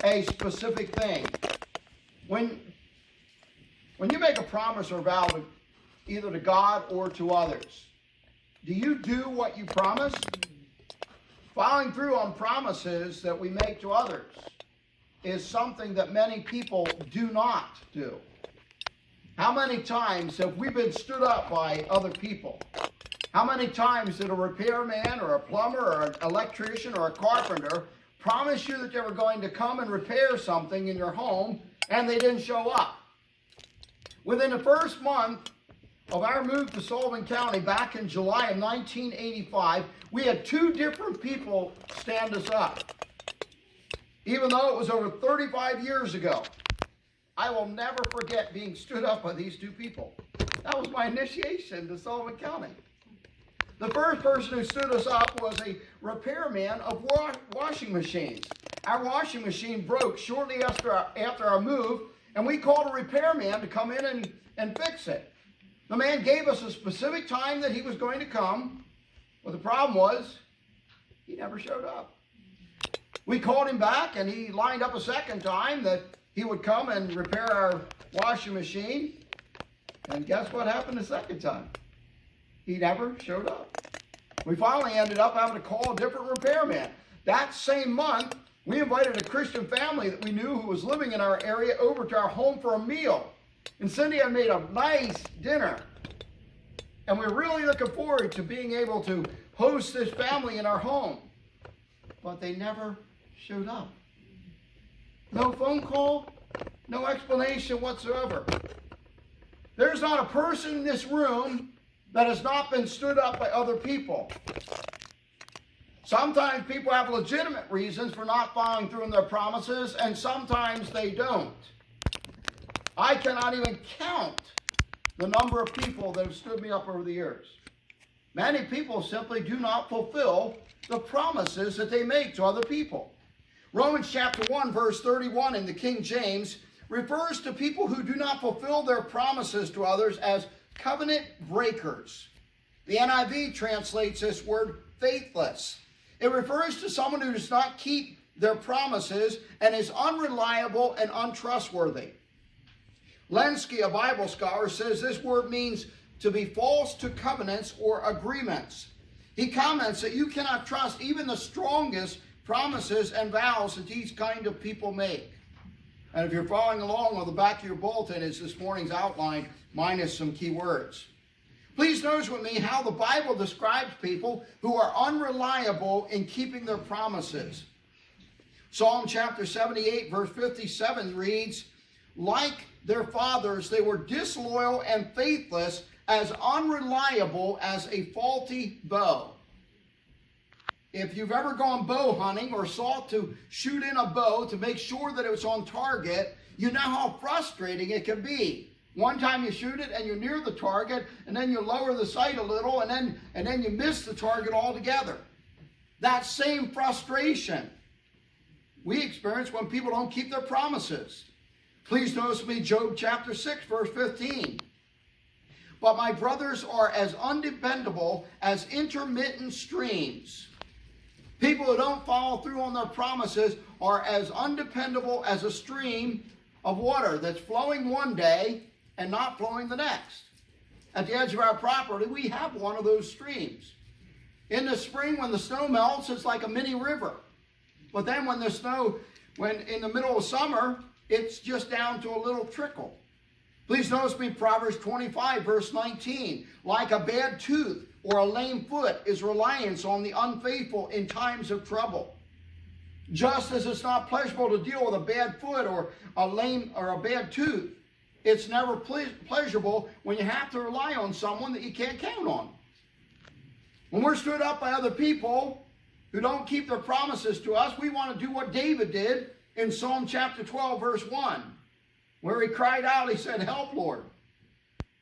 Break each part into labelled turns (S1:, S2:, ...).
S1: a specific thing. When you make a promise or vow either to God or to others, do you do what you promise? Following through on promises that we make to others is something that many people do not do. How many times have we been stood up by other people? How many times did a repairman or a plumber or an electrician or a carpenter promise you that they were going to come and repair something in your home and they didn't show up? Within the first month of our move to Sullivan County back in July of 1985, we had 2 different people stand us up. Even though it was over 35 years ago, I will never forget being stood up by these 2 people. That was my initiation to Sullivan County. The first person who stood us up was a repairman of washing machines. Our washing machine broke shortly after our move, and we called a repairman to come in and fix it. The man gave us a specific time that he was going to come, but the problem was he never showed up. We called him back, and he lined up a second time that he would come and repair our washing machine. And guess what happened the second time? He never showed up. We finally ended up having to call a different repairman. That same month, we invited a Christian family that we knew who was living in our area over to our home for a meal. And Cindy had made a nice dinner. And we're really looking forward to being able to host this family in our home. But they never showed up. No phone call, no explanation whatsoever. There's not a person in this room that has not been stood up by other people. Sometimes people have legitimate reasons for not following through on their promises, and sometimes they don't. I cannot even count the number of people that have stood me up over the years. Many people simply do not fulfill the promises that they make to other people. Romans chapter 1, verse 31 in the King James refers to people who do not fulfill their promises to others as covenant breakers. The NIV translates this word faithless. It refers to someone who does not keep their promises and is unreliable and untrustworthy. Lenski, a Bible scholar, says this word means to be false to covenants or agreements. He comments that you cannot trust even the strongest promises and vows that these kind of people make. And if you're following along on the back of your bulletin is this morning's outline minus some key words. Please notice with me how the Bible describes people who are unreliable in keeping their promises. Psalm chapter 78 verse 57 reads, like their fathers, they were disloyal and faithless, as unreliable as a faulty bow. If you've ever gone bow hunting or sought to shoot in a bow to make sure that it was on target, you know how frustrating it can be. One time you shoot it and you're near the target, and then you lower the sight a little, and then you miss the target altogether. That same frustration we experience when people don't keep their promises. Please notice with me Job chapter 6, verse 15. But my brothers are as undependable as intermittent streams. People who don't follow through on their promises are as undependable as a stream of water that's flowing one day and not flowing the next. At the edge of our property, we have one of those streams. In the spring, when the snow melts, it's like a mini river. But then when in the middle of summer, it's just down to a little trickle. Please notice me Proverbs 25, verse 19. Like a bad tooth or a lame foot is reliance on the unfaithful in times of trouble. Just as it's not pleasurable to deal with a bad foot or a bad tooth, it's never pleasurable when you have to rely on someone that you can't count on. When we're stood up by other people who don't keep their promises to us, we want to do what David did in Psalm chapter 12, verse 1, where he cried out, he said, help, Lord,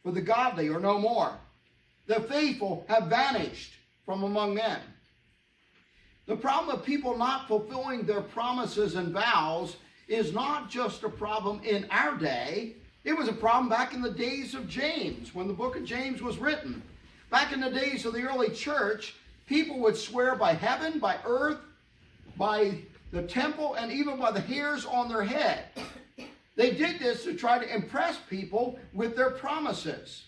S1: for the godly are no more. The faithful have vanished from among men. The problem of people not fulfilling their promises and vows is not just a problem in our day. It was a problem back in the days of James, when the book of James was written. Back in the days of the early church, people would swear by heaven, by earth, by the temple, and even by the hairs on their head. They did this to try to impress people with their promises.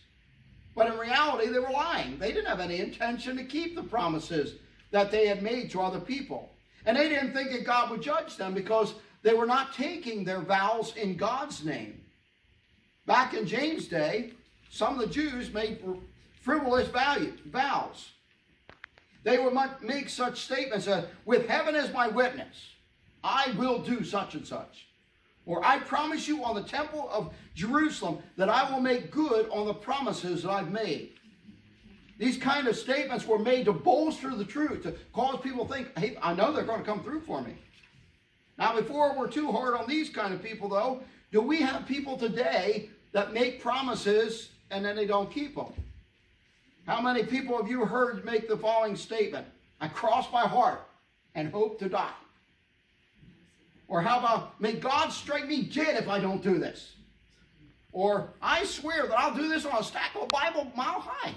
S1: But in reality, they were lying. They didn't have any intention to keep the promises that they had made to other people. And they didn't think that God would judge them because they were not taking their vows in God's name. Back in James' day, some of the Jews made frivolous vows. They would make such statements as, with heaven as my witness, I will do such and such. Or I promise you on the temple of Jerusalem that I will make good on the promises that I've made. These kind of statements were made to bolster the truth, to cause people to think, hey, I know they're going to come through for me. Now, before we're too hard on these kind of people, though, do we have people today that make promises and then they don't keep them? How many people have you heard make the following statement? I cross my heart and hope to die. Or how about, may God strike me dead if I don't do this. Or, I swear that I'll do this on a stack of a Bible mile high.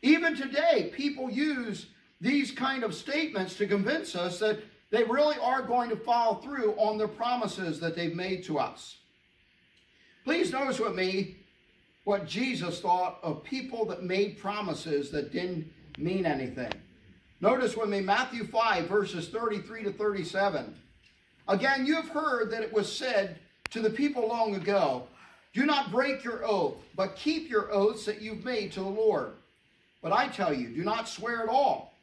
S1: Even today, people use these kind of statements to convince us that they really are going to follow through on their promises that they've made to us. Please notice with me what Jesus thought of people that made promises that didn't mean anything. Notice with me Matthew 5, verses 33 to 37. Again, you have heard that it was said to the people long ago, do not break your oath, but keep your oaths that you've made to the Lord. But I tell you, do not swear at all,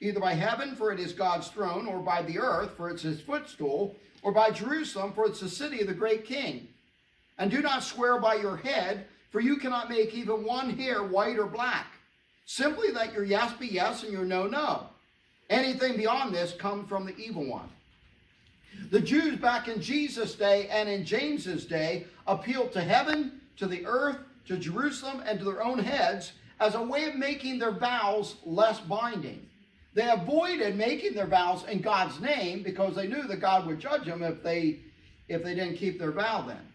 S1: either by heaven, for it is God's throne, or by the earth, for it's his footstool, or by Jerusalem, for it's the city of the great king. And do not swear by your head, for you cannot make even one hair white or black. Simply let your yes be yes and your no, no. Anything beyond this comes from the evil one. The Jews back in Jesus' day and in James's day appealed to heaven, to the earth, to Jerusalem, and to their own heads as a way of making their vows less binding. They avoided making their vows in God's name because they knew that God would judge them if they didn't keep their vow then.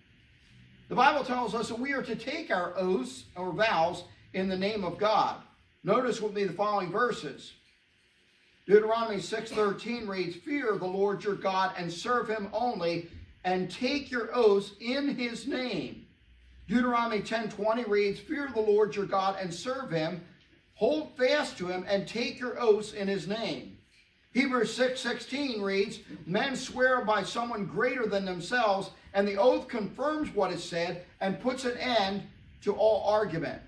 S1: The Bible tells us that we are to take our oaths or vows in the name of God. Notice with me the following verses. Deuteronomy 6:13 reads, fear the Lord your God and serve him only, and take your oaths in his name. Deuteronomy 10:20 reads, fear the Lord your God and serve him, hold fast to him, and take your oaths in his name. Hebrews 6:16 reads, men swear by someone greater than themselves, and the oath confirms what is said and puts an end to all argument.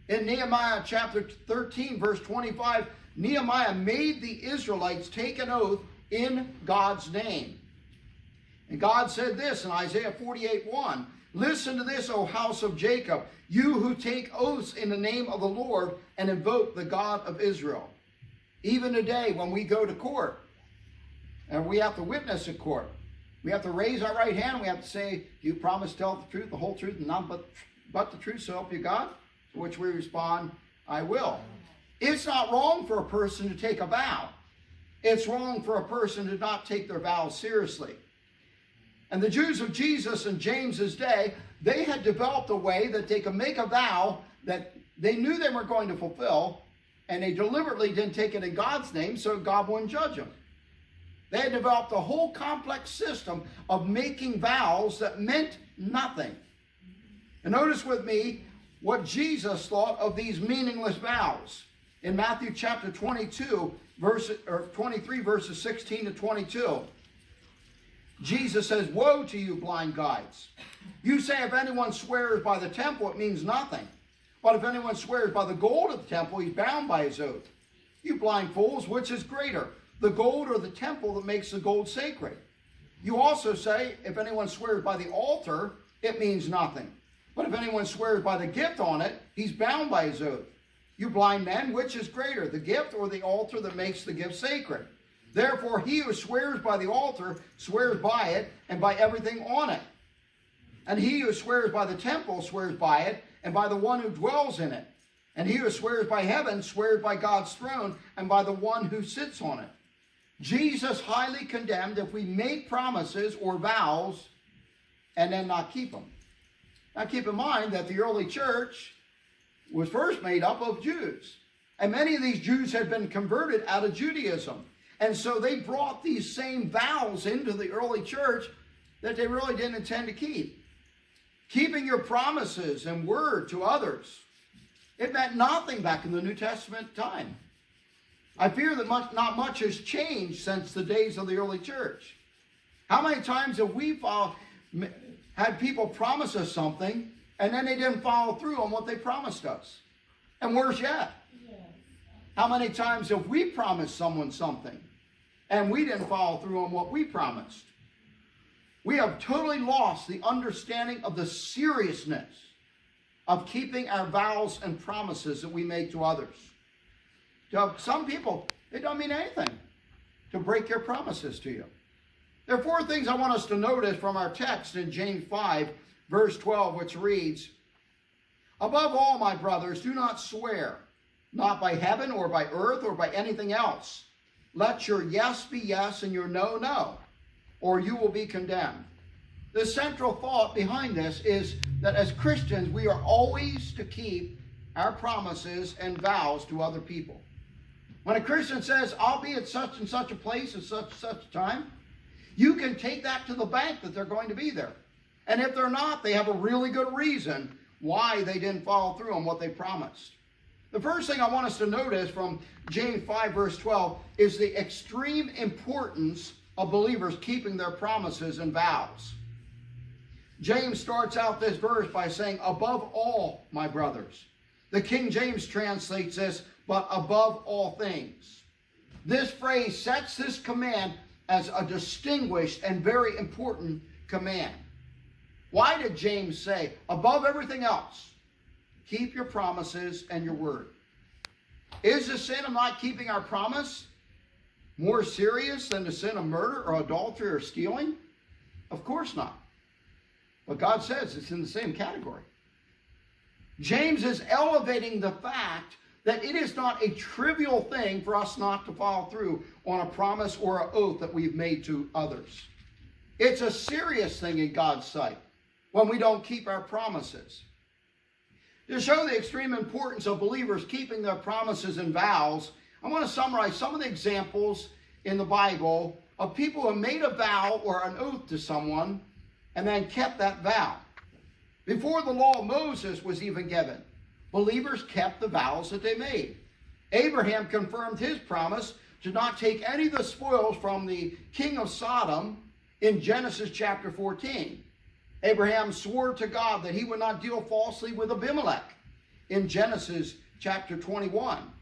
S1: In Nehemiah chapter 13, verse 25, Nehemiah made the Israelites take an oath in God's name. And God said this in Isaiah 48:1, listen to this, O house of Jacob, you who take oaths in the name of the Lord and invoke the God of Israel. Even today when we go to court and we have to witness at court, we have to raise our right hand. We have to say, do you promise to tell the truth, the whole truth, and none but the truth, so help you God? To which we respond, I will. It's not wrong for a person to take a vow. It's wrong for a person to not take their vows seriously. And the Jews of Jesus in James's day, they had developed a way that they could make a vow that they knew they were going to fulfill, and they deliberately didn't take it in God's name so God wouldn't judge them. They had developed a whole complex system of making vows that meant nothing. And notice with me what Jesus thought of these meaningless vows. In Matthew chapter 23, verses 16 to 22. Jesus says, woe to you, blind guides. You say if anyone swears by the temple, it means nothing. But if anyone swears by the gold of the temple, he's bound by his oath. You blind fools, which is greater, the gold or the temple that makes the gold sacred? You also say, if anyone swears by the altar, it means nothing. But if anyone swears by the gift on it, he's bound by his oath. You blind men, which is greater, the gift or the altar that makes the gift sacred? Therefore, he who swears by the altar swears by it and by everything on it. And he who swears by the temple swears by it and by the one who dwells in it. And he who swears by heaven swears by God's throne and by the one who sits on it. Jesus highly condemned if we make promises or vows and then not keep them. Now keep in mind that the early church was first made up of Jews. And many of these Jews had been converted out of Judaism. And so they brought these same vows into the early church that they really didn't intend to keep. Keeping your promises and word to others, it meant nothing back in the New Testament time. I fear that not much has changed since the days of the early church. How many times have we had people promise us something and then they didn't follow through on what they promised us? And worse yet, how many times have we promised someone something and we didn't follow through on what we promised? We have totally lost the understanding of the seriousness of keeping our vows and promises that we make to others. To some people, it don't mean anything to break your promises to you. There are 4 things I want us to notice from our text in James 5, verse 12, which reads, "Above all, my brothers, do not swear, not by heaven or by earth or by anything else. Let your yes be yes and your no, no, or you will be condemned." The central thought behind this is that as Christians, we are always to keep our promises and vows to other people. When a Christian says, "I'll be at such and such a place at such and such a time," you can take that to the bank that they're going to be there. And if they're not, they have a really good reason why they didn't follow through on what they promised. The first thing I want us to notice from James 5, verse 12, is the extreme importance of believers keeping their promises and vows. James starts out this verse by saying, "Above all, my brothers." The King James translates this, "but above all things." This phrase sets this command as a distinguished and very important command. Why did James say, above everything else, keep your promises and your word? Is the sin of not keeping our promise more serious than the sin of murder or adultery or stealing? Of course not. But God says it's in the same category. James is elevating the fact that it is not a trivial thing for us not to follow through on a promise or an oath that we've made to others. It's a serious thing in God's sight when we don't keep our promises. To show the extreme importance of believers keeping their promises and vows, I want to summarize some of the examples in the Bible of people who made a vow or an oath to someone and then kept that vow. Before the law of Moses was even given, believers kept the vows that they made. Abraham confirmed his promise to not take any of the spoils from the king of Sodom in Genesis chapter 14. Abraham swore to God that he would not deal falsely with Abimelech in Genesis chapter 21.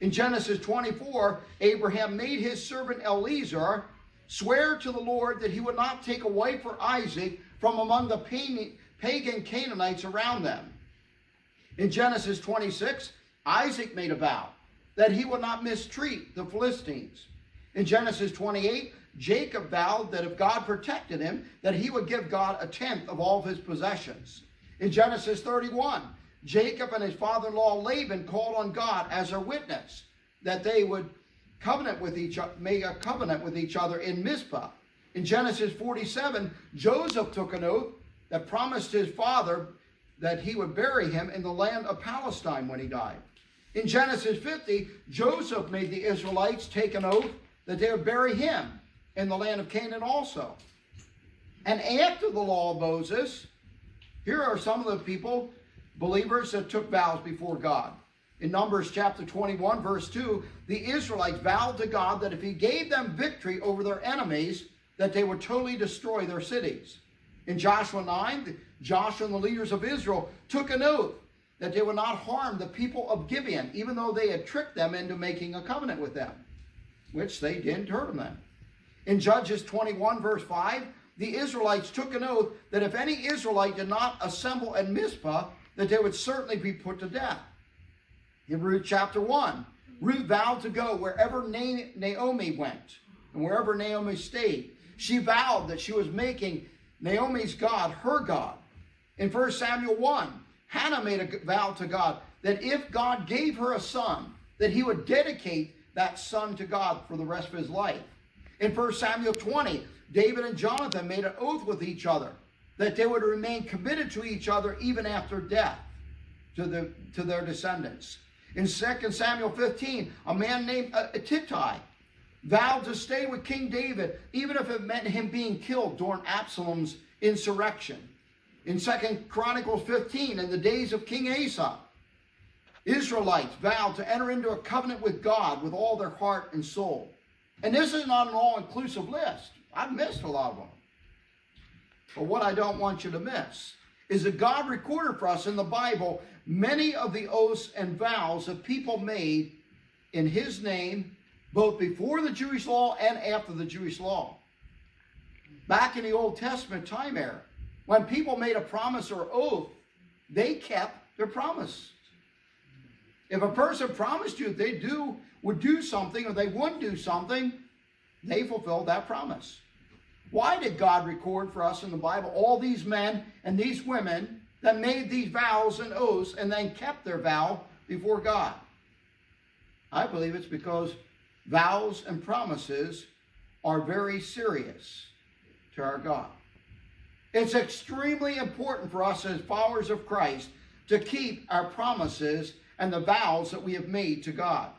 S1: In Genesis 24, Abraham made his servant Eliezer swear to the Lord that he would not take a wife for Isaac from among the pagan Canaanites around them. In Genesis 26, Isaac made a vow that he would not mistreat the Philistines. In Genesis 28, Jacob vowed that if God protected him, that he would give God 1/10 of all of his possessions. In Genesis 31, Jacob and his father-in-law Laban called on God as a witness that they would make a covenant with each other in Mizpah. In Genesis 47, Joseph took an oath that promised his father that he would bury him in the land of Palestine when he died. In Genesis 50, Joseph made the Israelites take an oath that they would bury him in the land of Canaan also. And after the law of Moses, here are some of the people, believers, that took vows before God. In Numbers chapter 21, verse 2, the Israelites vowed to God that if he gave them victory over their enemies, that they would totally destroy their cities. In Joshua 9, Joshua and the leaders of Israel took an oath that they would not harm the people of Gibeon, even though they had tricked them into making a covenant with them, which they didn't hurt them. In Judges 21, verse 5, the Israelites took an oath that if any Israelite did not assemble at Mizpah, that they would certainly be put to death. In Ruth chapter 1, Ruth vowed to go wherever Naomi went and wherever Naomi stayed. She vowed that she was making Naomi's God her God. In 1 Samuel 1, Hannah made a vow to God that if God gave her a son, that he would dedicate that son to God for the rest of his life. In 1 Samuel 20, David and Jonathan made an oath with each other that they would remain committed to each other even after death to their descendants. In 2 Samuel 15, a man named Tittai vowed to stay with King David, even if it meant him being killed during Absalom's insurrection. In 2 Chronicles 15, in the days of King Asa, Israelites vowed to enter into a covenant with God with all their heart and soul. And this is not an all-inclusive list. I've missed a lot of them. But what I don't want you to miss is that God recorded for us in the Bible many of the oaths and vows that people made in his name, both before the Jewish law and after the Jewish law. Back in the Old Testament time era, when people made a promise or oath, they kept their promise. If a person promised you they would do something or they wouldn't do something, they fulfilled that promise. Why did God record for us in the Bible all these men and these women that made these vows and oaths and then kept their vow before God? I believe it's because vows and promises are very serious to our God. It's extremely important for us as followers of Christ to keep our promises and the vows that we have made to God.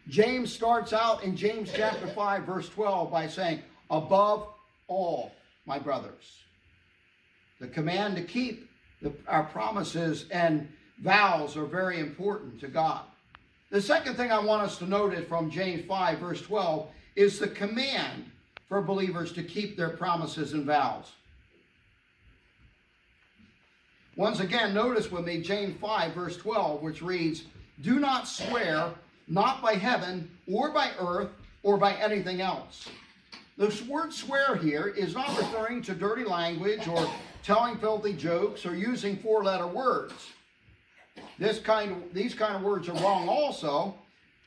S1: James starts out in James chapter 5, verse 12 by saying, above all, my brothers. The command to keep our promises and vows are very important to God. The second thing I want us to notice from James 5, verse 12, is the command for believers to keep their promises and vows. Once again, notice with me James 5, verse 12, which reads, do not swear, not by heaven, or by earth, or by anything else. The word swear here is not referring to dirty language or telling filthy jokes or using four-letter words. These kind of words are wrong also.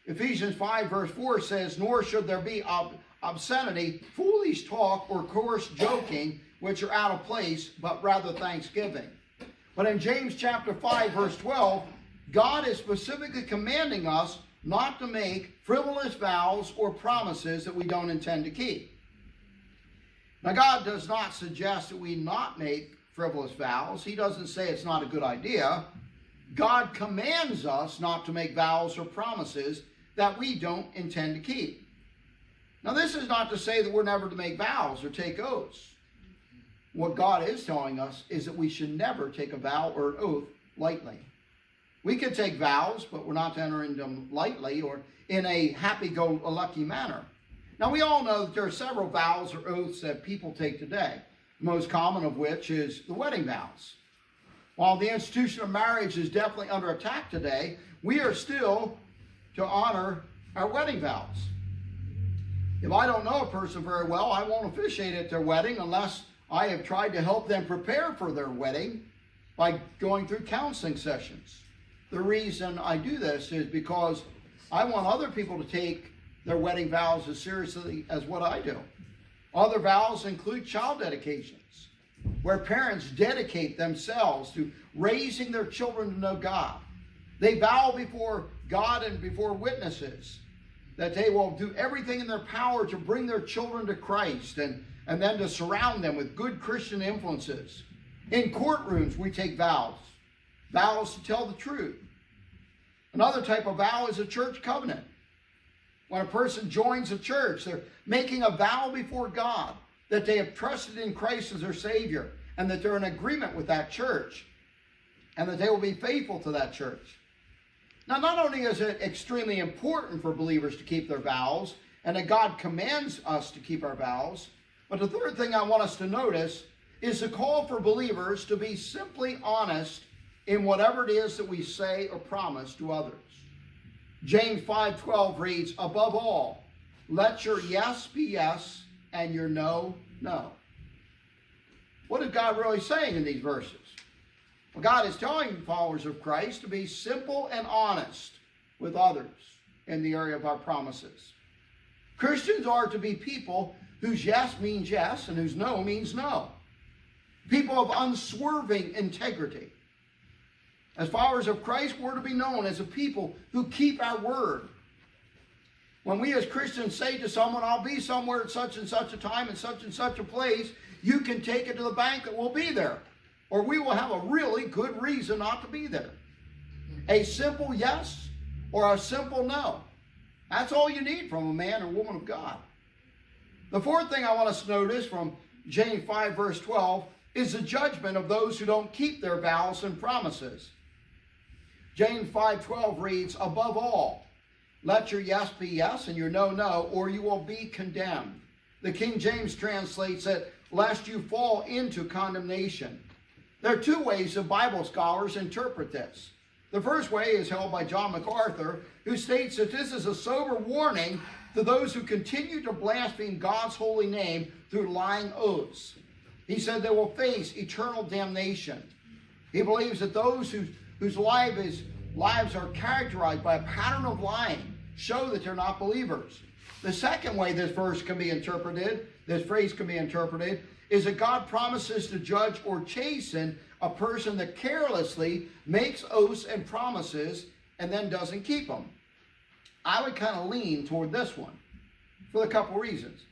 S1: Ephesians 5, verse 4 says, nor should there be obscenity, foolish talk, or coarse joking, which are out of place, but rather thanksgiving. But in James chapter 5, verse 12, God is specifically commanding us not to make frivolous vows or promises that we don't intend to keep. Now, God does not suggest that we not make frivolous vows. He doesn't say it's not a good idea. God commands us not to make vows or promises that we don't intend to keep. Now, this is not to say that we're never to make vows or take oaths. What God is telling us is that we should never take a vow or an oath lightly. We can take vows, but we're not to enter into them lightly or in a happy-go-lucky manner. Now, we all know that there are several vows or oaths that people take today, the most common of which is the wedding vows. While the institution of marriage is definitely under attack today, we are still to honor our wedding vows. If I don't know a person very well, I won't officiate at their wedding unless I have tried to help them prepare for their wedding by going through counseling sessions. The reason I do this is because I want other people to take their wedding vows as seriously as what I do. Other vows include child dedications, where parents dedicate themselves to raising their children to know God. They vow before God and before witnesses that they will do everything in their power to bring their children to Christ and then to surround them with good Christian influences. In courtrooms, we take vows to tell the truth. Another type of vow is a church covenant. When a person joins a church, they're making a vow before God that they have trusted in Christ as their Savior and that they're in agreement with that church and that they will be faithful to that church. Now, not only is it extremely important for believers to keep their vows and that God commands us to keep our vows, but the third thing I want us to notice is the call for believers to be simply honest in whatever it is that we say or promise to others. James 5:12 reads, above all, let your yes be yes and your no, no. What is God really saying in these verses? Well, God is telling followers of Christ to be simple and honest with others in the area of our promises. Christians are to be people whose yes means yes and whose no means no. People of unswerving integrity. As followers of Christ, we're to be known as a people who keep our word. When we as Christians say to someone, I'll be somewhere at such and such a time in such and such a place, you can take it to the bank that we'll be there. Or we will have a really good reason not to be there. A simple yes or a simple no. That's all you need from a man or woman of God. The fourth thing I want us to notice from James 5 verse 12 is the judgment of those who don't keep their vows and promises. James 5:12 reads, above all, let your yes be yes and your no, no, or you will be condemned. The King James translates it, lest you fall into condemnation. There are two ways that Bible scholars interpret this. The first way is held by John MacArthur, who states that this is a sober warning to those who continue to blaspheme God's holy name through lying oaths. He said they will face eternal damnation. He believes that those whose lives are characterized by a pattern of lying show that they're not believers. The second way this verse can be interpreted, this phrase can be interpreted, is that God promises to judge or chasten a person that carelessly makes oaths and promises and then doesn't keep them. I would kind of lean toward this one for a couple reasons.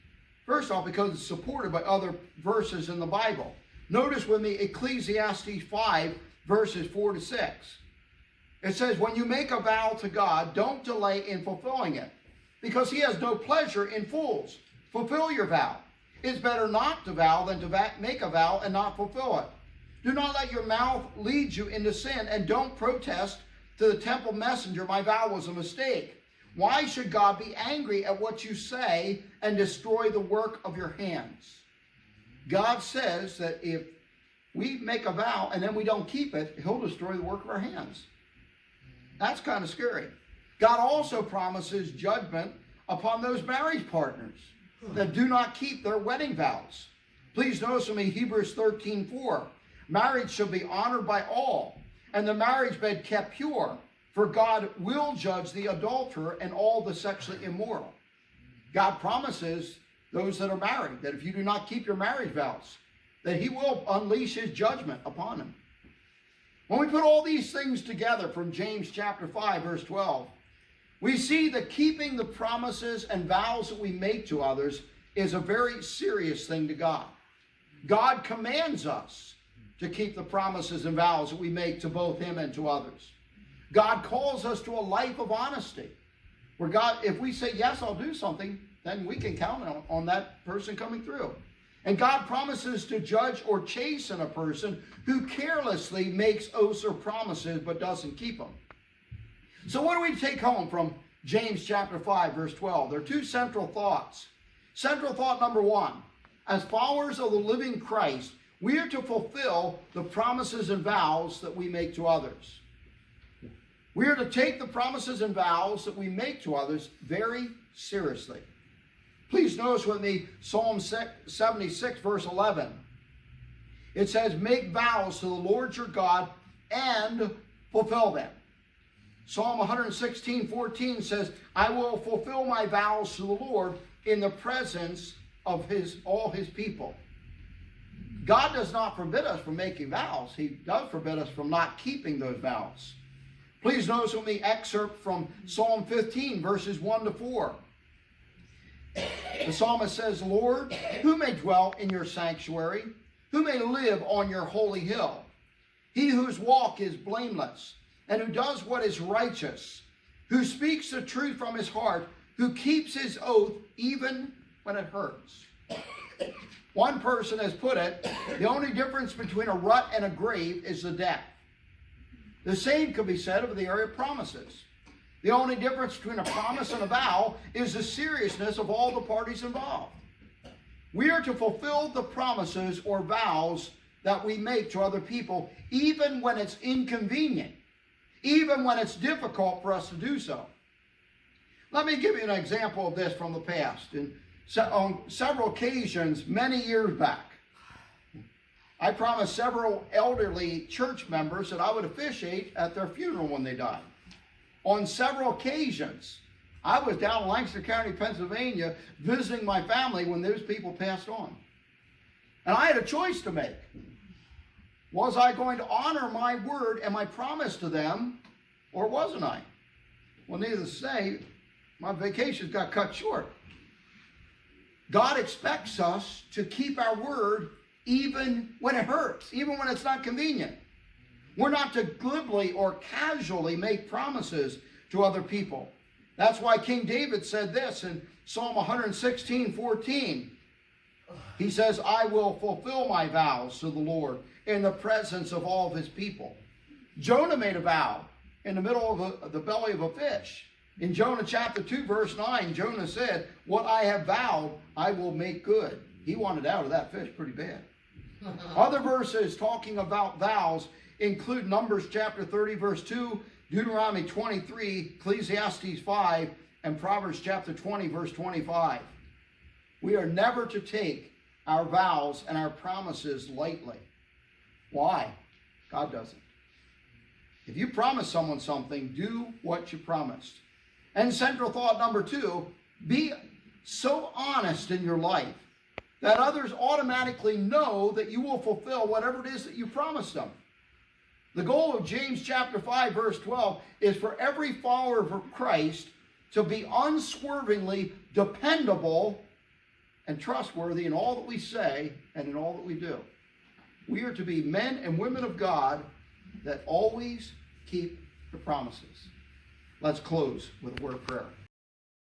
S1: First off, because it's supported by other verses in the Bible. Notice with me Ecclesiastes 5 verses 4 to 6. It says, when you make a vow to God, don't delay in fulfilling it, because he has no pleasure in fools. Fulfill your vow. It's better not to vow than to make a vow and not fulfill it. Do not let your mouth lead you into sin, and don't protest to the temple messenger, my vow was a mistake. Why should God be angry at what you say and destroy the work of your hands? God says that if we make a vow and then we don't keep it, he'll destroy the work of our hands. That's kind of scary. God also promises judgment upon those marriage partners that do not keep their wedding vows. Please notice with me Hebrews 13:4. Marriage shall be honored by all, and the marriage bed kept pure, for God will judge the adulterer and all the sexually immoral. God promises those that are married that if you do not keep your marriage vows, that he will unleash his judgment upon them. When we put all these things together from James chapter 5 verse 12, we see that keeping the promises and vows that we make to others is a very serious thing to God. God commands us to keep the promises and vows that we make to both him and to others. God calls us to a life of honesty, where God, if we say, yes, I'll do something, then we can count on that person coming through. And God promises to judge or chasten a person who carelessly makes oaths or promises but doesn't keep them. So what do we take home from James chapter 5, verse 12? There are two central thoughts. Central thought number one, as followers of the living Christ, we are to fulfill the promises and vows that we make to others. We are to take the promises and vows that we make to others very seriously. Please notice with me Psalm 76, verse 11. It says, make vows to the Lord your God and fulfill them. Psalm 116:14 says, I will fulfill my vows to the Lord in the presence of all his people. God does not forbid us from making vows. He does forbid us from not keeping those vows. Please notice with me excerpt from Psalm 15, verses 1 to 4. The psalmist says, Lord, who may dwell in your sanctuary? Who may live on your holy hill? He whose walk is blameless, and who does what is righteous, who speaks the truth from his heart, who keeps his oath even when it hurts. One person has put it, the only difference between a rut and a grave is the death. The same could be said of the area of promises. The only difference between a promise and a vow is the seriousness of all the parties involved. We are to fulfill the promises or vows that we make to other people, even when it's inconvenient, even when it's difficult for us to do so. Let me give you an example of this from the past. On several occasions, many years back, I promised several elderly church members that I would officiate at their funeral when they died. On several occasions, I was down in Lancaster County, Pennsylvania, visiting my family when those people passed on. And I had a choice to make. Was I going to honor my word and my promise to them, or wasn't I? Well, needless to say, my vacations got cut short. God expects us to keep our word even when it hurts, even when it's not convenient. We're not to glibly or casually make promises to other people. That's why King David said this in Psalm 116:14. He says, I will fulfill my vows to the Lord in the presence of all of his people. Jonah made a vow in the middle of the belly of a fish. In Jonah chapter 2, verse 9, Jonah said, what I have vowed, I will make good. He wanted out of that fish pretty bad. Other verses talking about vows include Numbers chapter 30, verse 2, Deuteronomy 23, Ecclesiastes 5, and Proverbs chapter 20, verse 25. We are never to take our vows and our promises lightly. Why? God doesn't. If you promise someone something, do what you promised. And central thought number 2, be so honest in your life that others automatically know that you will fulfill whatever it is that you promised them. The goal of James chapter 5, verse 12 is for every follower of Christ to be unswervingly dependable and trustworthy in all that we say and in all that we do. We are to be men and women of God that always keep the promises. Let's close with a word of prayer.